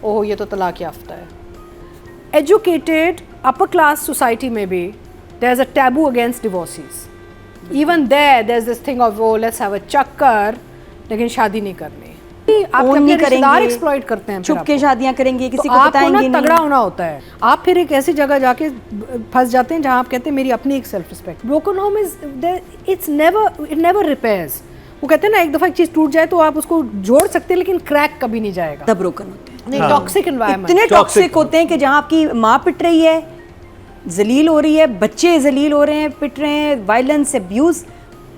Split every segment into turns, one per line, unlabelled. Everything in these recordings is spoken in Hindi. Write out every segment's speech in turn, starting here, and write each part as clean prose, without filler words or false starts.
ओह ये तो तलाक याफ्ता है। एजुकेटेड अपर क्लास सोसाइटी में भी there is a taboo against divorces. Even there is this thing of वो लेट्स हैव अ चक्कर, लेकिन शादी नहीं करनी। आप अपने रिश्तेदार एक्सप्लॉइट करते हैं,
छुप के शादियां करेंगे, किसी
तो
को बताएंगे नहीं।
तगड़ा होना होता है। आप फिर एक ऐसी जगह जाके फंस जाते हैं जहां आप कहते हैं मेरी अपनी एक self respect. Broken home is it never repairs. वो कहते हैं ना, एक दफा एक चीज टूट जाए तो आप उसको जोड़ सकते हैं लेकिन क्रैक कभी नहीं जाएगा।
तब ब्रोकन होते हैं।
नहीं, टॉक्सिक एनवायरनमेंट,
इतने टॉक्सिक होते हैं कि जहां आपकी माँ पिट रही है, जलील हो रही है, बच्चे जलील हो रहे हैं, पिट रहे हैं, वायलेंस, अब्यूज,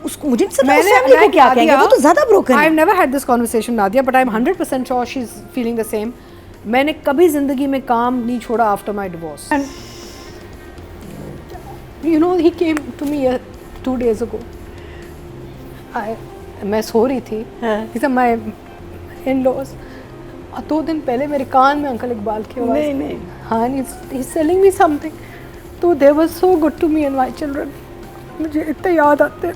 उसको मुझे मैंने क्या कहेंगे, वो तो ज्यादा ब्रोकन है।
I have never had this conversation Nadia, but I am 100% sure she is feeling the same. मैंने कभी जिंदगी में काम नहीं छोड़ा after my divorce. And you know he came to me 2 days ago. मैं सो रही थी, he said my in-laws, और 2 दिन पहले मेरे कान में अंकल इकबाल की आवाज़। नहीं हाँ, he's telling me something, तो they were so good to me and my children, मुझे इतने याद आते।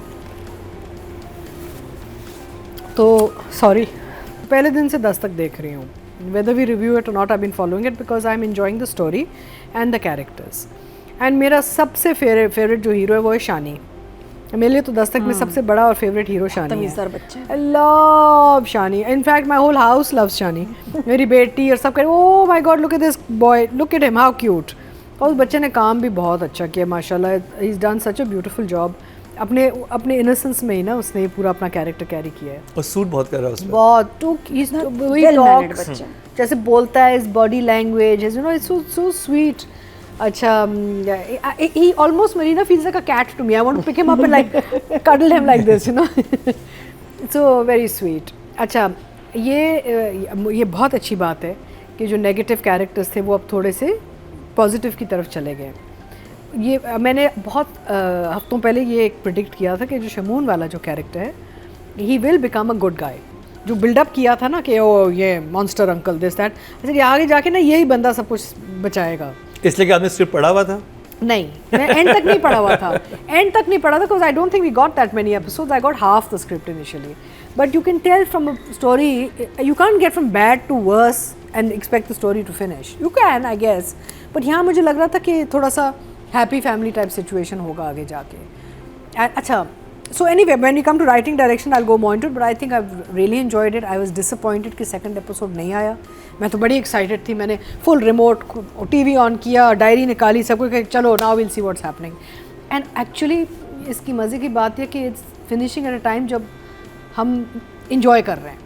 तो सॉरी, पहले दिन से 10 तक देख रही हूँ। Whether we review it or not, I've been following it because I'm enjoying the story and the characters. And मेरा सबसे फेवरेट जो हीरो है वो है शानी। मेरे लिए तो 10 तक में सबसे बड़ा और फेवरेट हीरो शानी है। I love Shani. In fact, my whole house loves शानी। मेरी बेटी और सब कह रहे oh my God, look at this boy, look at him, how cute। और उस बच्चे ने काम भी बहुत अच्छा किया माशाल्लाह। He's done such a beautiful job। अपने इनोसेंस में ही ना उसने पूरा अपना कैरेक्टर कैरी किया है।
और सूट बहुत कर रहा है उसमें।
बहुत जैसे बोलता है, इस body language you know it's so sweet. अच्छा, he almost Marina feels like a cat to me. I want to pick him up and like cuddle him like this, you know. So very sweet. अच्छा, ये बहुत अच्छी बात है कि जो नेगेटिव कैरेक्टर्स थे वो अब थोड़े से पॉजिटिव की तरफ चले गए। ये मैंने बहुत हफ्तों पहले ये एक प्रिडिक्ट किया था कि जो शमून वाला जो कैरेक्टर है, he will become a good guy. जो बिल्डअप किया था ना कि ओ ये मॉन्स्टर अंकल दिस दैट, अच्छा आगे जाके ना यही बंदा सब कुछ बचाएगा।
इसलिए कि आपने स्क्रिप्ट पढ़ा हुआ था?
नहीं, मैं एंड तक नहीं पढ़ा हुआ था। एंड तक नहीं पढ़ा था because I don't think we got that many episodes. I got half the script initially, but you can tell from a story, you can't get from bad to worse and expect the story to finish. You can, I guess, but यहाँ मुझे लग रहा था कि थोड़ा सा हैप्पी फैमिली टाइप सिचुएशन होगा आगे जाके। अच्छा, so anyway, when you come to writing direction, I'll go more into it, but I think I've really enjoyed it. I was disappointed कि second episode नहीं आया। मैं तो बड़ी excited थी, मैंने full remote TV on किया, डायरी निकाली, सब कुछ, चलो now we'll see what's happening. And actually इसकी मज़े की बात है कि it's finishing at a time जब हम enjoy कर रहे हैं।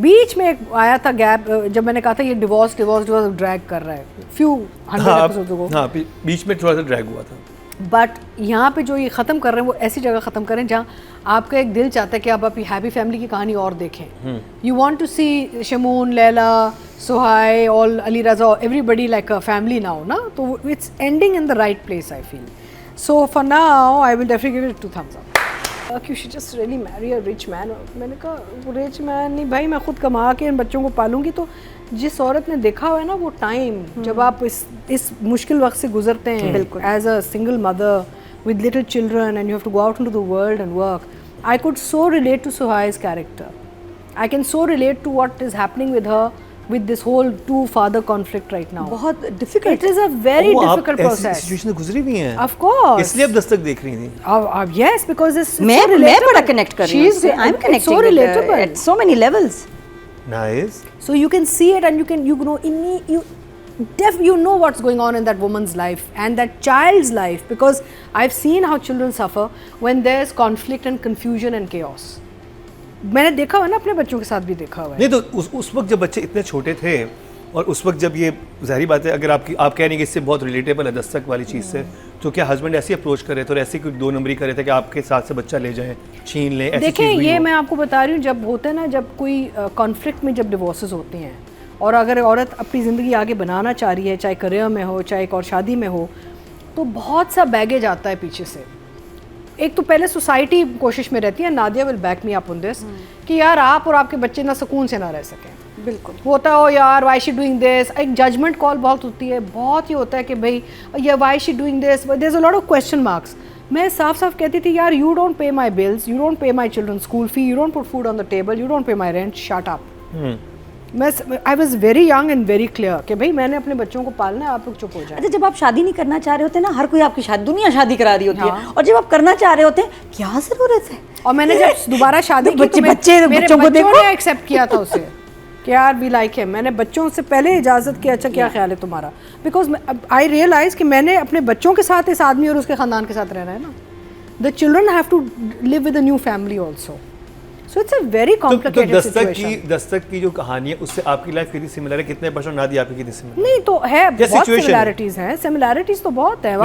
बीच में एक आया था गैप जब मैंने कहा था ये डिवोर्स ड्रैग कर रहा है few 100 episodes ago।
हाँ, बीच में थोड़ा सा ड्रैग हुआ था।
बट यहाँ पे जो ये ख़त्म कर रहे हैं वो ऐसी जगह ख़त्म करें जहाँ आपका एक दिल चाहता है कि आप अपनी हैप्पी फैमिली की कहानी और देखें। You want to see Shamoon, Laila, Suhai, all, Ali Raza, everybody like a family now ना, तो it's ending in the right place I feel. So for now I will definitely give it 2 thumbs up। You should just really marry a rich man। मैंने कहा रिच मैन नहीं भाई, मैं खुद कमा के इन बच्चों को पालूंगी। तो जिस औरत ने देखा हुआ है ना वो टाइम जब आप इस मुश्किल वक्त से गुजरते हैं, बिल्कुल, as a single mother with little children and you have to go out into the world and work, I could so relate to Suhai's character. I can so relate to what is happening with her with this whole two father conflict right now।
बहुत difficult,
it is a very difficult process।
ऐसी सिचुएशन गुजरी भी हैं,
of course,
इसलिए अब 10 तक देख रही थी।
yes, because it's
मैं बड़ा connect कर रही हूँ, I'm connecting
so relatable
at so many levels।
Nice।
So you can see it and you know what's going on in that woman's life and that child's life, because I've seen how children suffer when there's conflict and confusion and chaos। मैंने देखा हुआ ना, अपने बच्चों के साथ भी देखा हुआ है।
नहीं तो उस वक्त जब बच्चे इतने छोटे थे और उस वक्त जब ये ज़ाहिर बात है, अगर आप कह रही हैं कि इससे बहुत रिलेटेबल है 10 तक वाली चीज़ से, तो क्या हस्बैंड ऐसे अप्रोच कर रहे थे और ऐसे कोई 2 नंबरी कर रहे थे कि आपके साथ से बच्चा ले जाएं, छीन लें, ऐसी
देखिए ये मैं आपको बता रही हूँ, जब होते हैं ना, जब कोई कॉन्फ्लिक्ट में जब डिवोर्सेस होती हैं और अगर औरत अपनी ज़िंदगी आगे बनाना चाह रही है, चाहे करियर में हो चाहे एक और शादी में हो, तो बहुत सा बैगेज आता है पीछे से। एक तो पहले सोसाइटी कोशिश में रहती है, Nadia will back me up on this, कि यार आप और आपके बच्चे ना सुकून से ना रह सकें। बिल्कुल होता हो यार, वाई शी डूइंग दिस, एक जजमेंट कॉल बहुत होती है, बहुत ही होता है कि भाई ये why she doing this, there is a lot of question marks. मैं साफ साफ कहती थी यार, you don't pay my bills, you don't pay my children school fee, you don't put food on the table, you don't pay my rent, shut up. I was very young and very clear कि भाई मैंने अपने बच्चों को पालना है, आप लोग चुप हो जाए।
अच्छा, जब आप शादी नहीं करना चाह रहे होते ना, हर कोई आपकी शादी, दुनिया शादी करा रही होती है, और जब आप करना चाह रहे होते हैं, क्या ज़रूरत है?
और मैंने जब दोबारा शादी की
बच्चे
तो मेरे
बच्चों को देखो,
ने एक्सेप्ट किया था उसे कि यार वी लाइक हिम। मैंने बच्चों से पहले इजाज़त की, अच्छा क्या ख्याल है तुम्हारा, बिकॉज आई रियलाइज कि मैंने अपने बच्चों के साथ इस आदमी और उसके ख़ानदान के साथ रहना है ना। The children have to live with a new family also, so it's a very complicated situation.
दस्तक की जो कहानी है उससे आपकी लाइफ कितनी सिमिलर है, कितने % नादिया आपकी कितनी सिमिलर?
नहीं तो है, बहुत सिमिलैरिटीज हैं, सिमिलैरिटीज तो बहुत है।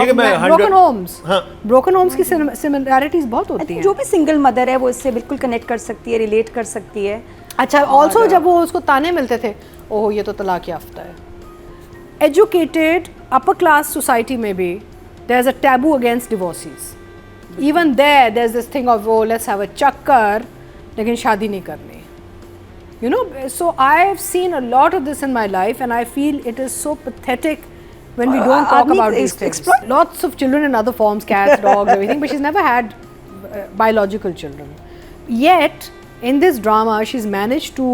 ब्रोकन होम्स की सिमिलैरिटीज बहुत होती हैं।
जो भी सिंगल मदर है वो इससे बिल्कुल कनेक्ट कर सकती है, रिलेट कर सकती है।
अच्छा, ऑल्सो जब वो उसको ताने मिलते थे, ओह ये तो तलाक याफ्ता है। एजुकेटेड अपर क्लास सोसाइटी में भी there is a taboo against divorces. Even there is this thing of वो लेट्स हैव अ चक्कर, लेकिन शादी नहीं करनी, you know. So I have seen a lot of this in my life and I feel it is so pathetic when we don't talk about these things. Lots of children in other forms, cats, dogs, everything, but she's never had biological children. Yet in this drama she's managed to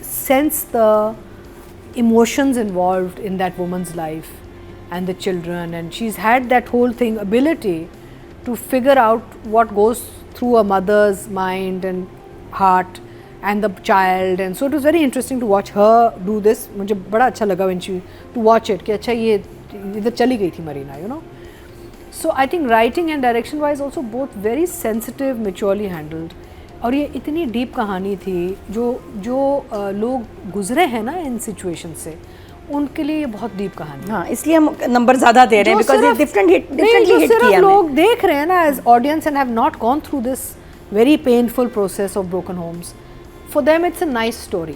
sense the emotions involved in that woman's life and the children, and she's had that whole thing ability to figure out what goes through a mother's mind and heart and the child, and so it was very interesting to watch her do this. मुझे बड़ा अच्छा लगा when she to watch it कि अच्छा ये इधर चली गई थी Marina, you know. So I think writing and direction wise also both very sensitive, maturely handled. और ये इतनी डीप कहानी थी, जो लोग गुजरे हैं ना इन सिचुएशन से, उनके लिए ये बहुत डीप कहानी।
हाँ, इसलिए हम नंबर ज़्यादा दे रहे हैं, बिकॉज ये डिफरेंटली हिट किया।
लोग देख रहे हैं ना as audience and have not gone through this very painful process of broken homes. For them it's a nice story.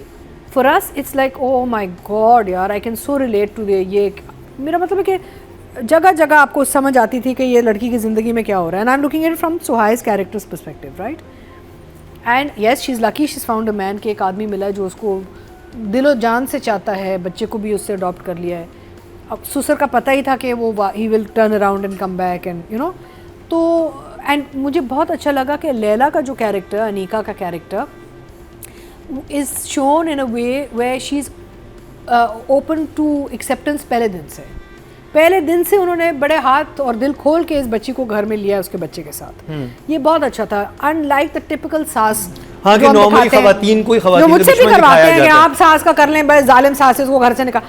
For us it's like oh my god yaar, I can so relate to ये मेरा मतलब है कि जगह जगह आपको समझ आती थी कि ये लड़की की ज़िंदगी में क्या हो रहा है, and I'm looking at it from Suhai's character's perspective, right? And yes, she's lucky she's found a man कि एक आदमी मिला है जो उसको दिलो जान से चाहता है, बच्चे को भी उससे अडॉप्ट कर लिया है। अब ससुर का पता ही था कि वो he will turn around and come back and you know, तो एंड मुझे बहुत अच्छा लगा कि लैला का जो कैरेक्टर, अनीका का character is shown in a way way she is open to acceptance. पहले दिन से उन्होंने बड़े हाथ और दिल खोल के इस बच्ची को घर में लिया उसके बच्चे के साथ। ये बहुत अच्छा था, अनलाइक द टिपिकल सास।
हाँ, कि नॉर्मली खवातीन कोई खवातीन
मुझसे भी करवाते हैं कि आप सास का कर लें, बस जालिम सास है उसको घर से निकाल।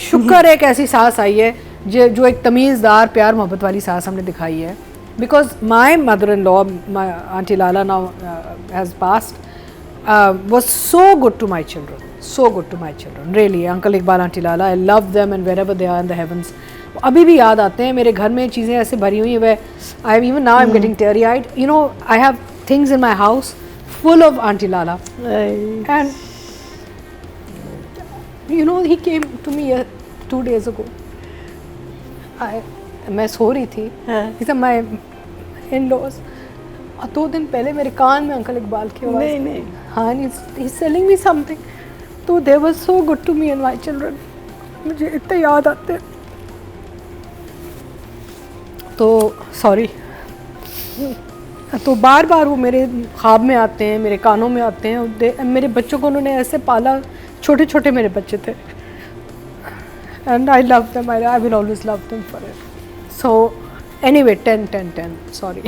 शुक्र एक ऐसी सास आई है जो एक तमीज़दार प्यार मोहब्बत वाली सास हमने दिखाई है। Because my mother-in-law, my Auntie Lala now has passed, was so good to my children, so good to my children. Really, Uncle Iqbal, Auntie Lala, I love them and wherever they are in the heavens. अभी भी याद आते हैं मेरे घर में, चीज़ें ऐसे भरी हुई हैं where even now I'm getting teary-eyed. You know, I have things in my house full of Auntie Lala. And you know, he came to me 2 days ago. मैं सो रही थी, he said my in-laws, और 2 दिन पहले मेरे कान में अंकल इकबाल की आवाज़। नहीं हाँ, he's telling me something, तो they were so good to me and my children, मुझे इतने याद आते हैं। तो सॉरी, तो बार बार वो मेरे ख्वाब में आते हैं, मेरे कानों में आते हैं। मेरे बच्चों को उन्होंने ऐसे पाला, छोटे छोटे मेरे बच्चे थे, and I love them, I will always love them forever. So anyway, 10 sorry.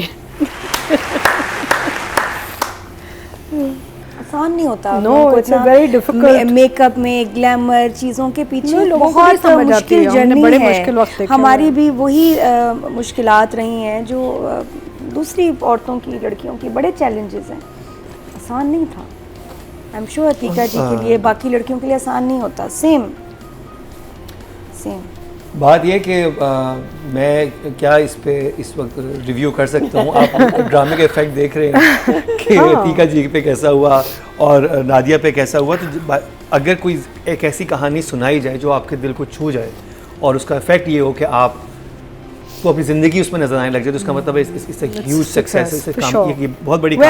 आसान नहीं होता।
No, it's a very difficult.
Makeup में ग्लैमर चीज़ों के पीछे
बहुत
मुश्किल जर्नी
बड़े
है।
मुश्किल वक्त देखे
हमारी भी वही मुश्किलात रही हैं जो दूसरी औरतों की, लड़कियों की बड़े चैलेंजेस हैं। आसान नहीं था। आई एम श्योर तीका जी के लिए, बाकी लड़कियों के लिए आसान नहीं होता। सेम
बात यह कि मैं क्या इस पे इस वक्त रिव्यू कर सकता हूँ। आप ड्रामे के इफेक्ट देख रहे हैं कि तीका जी पे कैसा हुआ और नादिया पे कैसा हुआ। तो अगर कोई एक ऐसी कहानी सुनाई जाए जो आपके दिल को छू जाए और उसका इफेक्ट ये हो कि आप तो अपनी ज़िंदगी उसमें नजर आने लग जाए, तो उसका मतलब इट्स अ ह्यूज सक्सेस, बहुत बड़ी